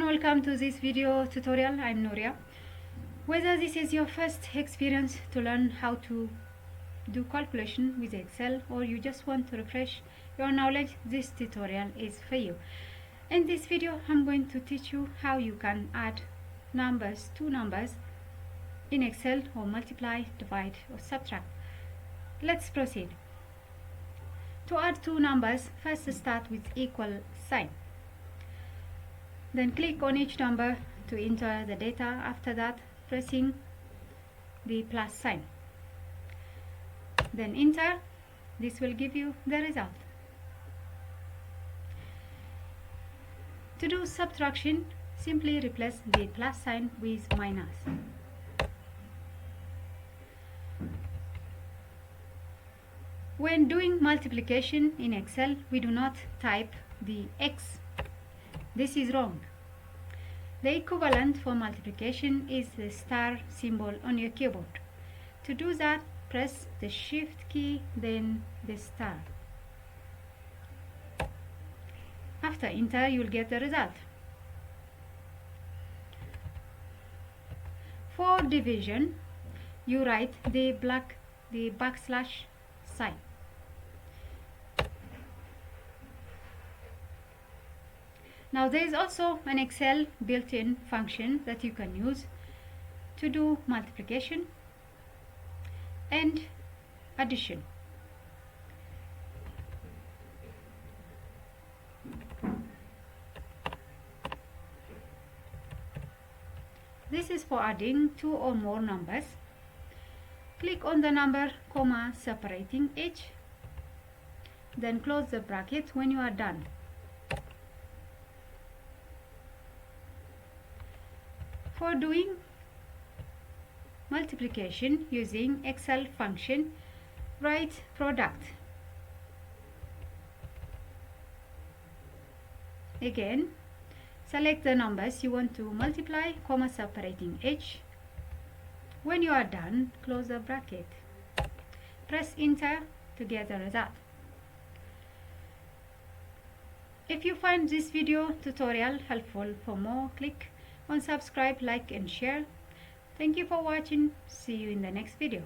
welcome to this video tutorial. I'm Nuria. Whether this is your first experience to learn how to do calculation with Excel or you just want to refresh your knowledge, this tutorial is for you. In this video I'm going to teach you how you can add numbers to numbers in Excel, or multiply, divide or subtract. Let's proceed. To add two numbers, first start with equal sign. Then click on each number to enter the data. After that, pressing the plus sign. Then enter. This will give you the result. To do subtraction, simply replace the plus sign with minus. When doing multiplication in Excel, we do not type the X. This is wrong. The equivalent for multiplication is the star symbol on your keyboard. To do that, press the Shift key, then the star. After enter, you will get the result. For division, you write the backslash sign. Now there is also an Excel built-in function that you can use to do multiplication and addition. This is for adding two or more numbers. Click on the number, comma, separating each, then close the bracket when you are done. For doing multiplication using Excel function, write product. Again, select the numbers you want to multiply, comma, separating each. When you are done, close the bracket. Press enter to get the result. If you find this video tutorial helpful, for more, click on subscribe, like and share. Thank you for watching. See you in the next video.